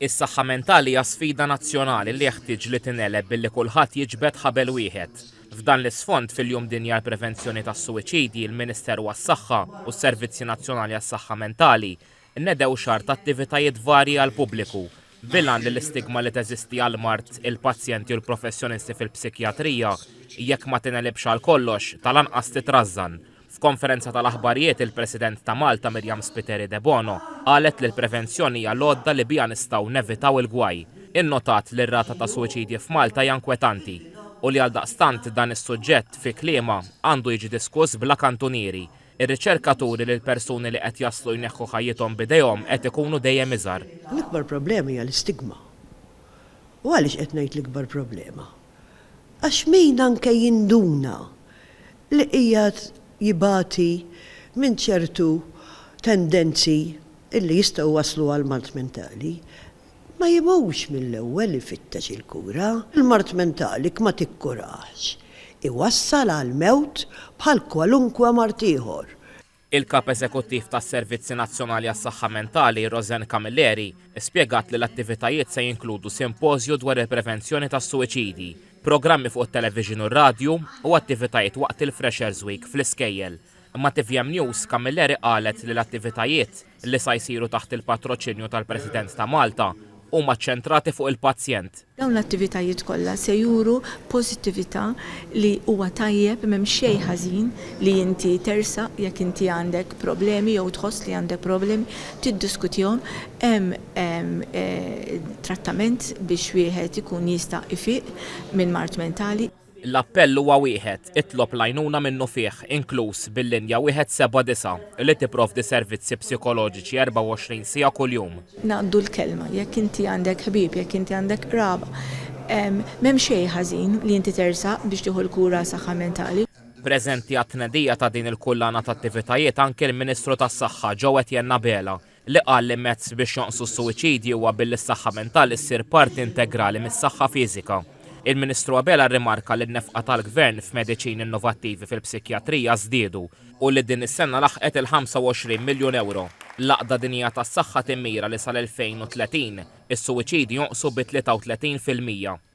Is-saħħa mentali hija sfida nazzjonali li jeħtieġ li tineleb billi kulħadd jiġbed ħabel wieħed. F'dan l-isfond fil-Jum Dinja l-Prevenzjoni tas-Suwiċidji, il-Ministeru għas-Saħħa u s-Servizzi Nazzjonali għas-Saħħa Mentali nnedew xahar ta' attivitajiet varji għall pubbliku bilan li l-istigma li teżisti għal mart il-pazjenti u l-professjonisti fil-psikjatrija jekk ma tinelibx għal kollox tal-anqas titrażżan. F'konferenza tal-aħbarijiet il-President ta' Malta Mirjam Spiteri De Bono qalet li l-prevenzjoni hija l-għodda li biha nistgħu nevitaw il-gwaj. Innotat li r-rata ta' suwiċidji f'Malta hija inkwetanti u li għaldaqstant dan is-suġġett fi kliema għandu jiġi diskuss bla kantunieri. Ir-riċerkaturi li l-persuni li qed jaslu jneħħu ħajjithom bidejhom qed ikunu dejjem iżgħar. L-ikbar problema hija l-istigma. U għaliex qed ngħid l-ikbar problema? Għax min anke jinduna li qiegħed jibati minn ċertu tendenzi illi jistgħu waslu għal mart mentali, ma jibgħux mill-ewwel ifittex il-kura. Il-mart mentali ma tikkurax, iwassal għal mewt bħal kwalunkwe mart ieħor. Il-Kap Eżekuttiv tas-Servizzi Nazzjonali għas-Saħħa Mentali, Rosen Camilleri, spjegat li l-attivitajiet se jinkludu simpożju dwar il-prevenzjoni tas-suwiċidji, programmi fuq it-television u r-radju u attivitajiet waqt il-Freshers Week fl-iskejjel. Imma TVM News Camilleri qalet li l-attivitajiet li sa jsiru taħt il-patroċinju tal-President ta' Malta huma ċċentrati fuq il-pazjent. Dawn l-attivitajiet kollha se juru pożittività li huwa tajjeb m'hemm xejn ħażin li inti tersa jekk inti għandek problemi jew tħoss li għandek problemi tiddiskutihom hemm trattament biex wieħed ikun jista' ifiq minn mart mentali. L-appell huwa wieħed itlob l-għajnuna minnu fih, inkluż bil-linja 179 li tipprovdi servizzi psikoloġiċi 24 siegħa kuljum. Naqdu l-kelma, jekk inti għandek ħbieb, jekk inti għandek raba, m'hemm xejn ħażin li inti tersaq biex tieħu l-kura saħħa mentali. Preżenti għat-tnedija ta' din il-kullana ta' attivitajiet anke l-Ministru tas-Saħħa Joe Etienne Bela li qal li mezz biex jonqsu s-suwiċidji huwa billi s-saħħa mentali ssir parti integrali mis-saħħa fiżika. Il-Ministru Abela rrimarka li n-nefqa tal-Gvern f'mediċini innovattivi fil-psikjatrija żdiedu u li din is-sena laħqet il-25 miljun euro. L-Għaqda Dinjija tas-Saħħa timmira li sal-2030 is-suwiċidji jonqsu bi 33%.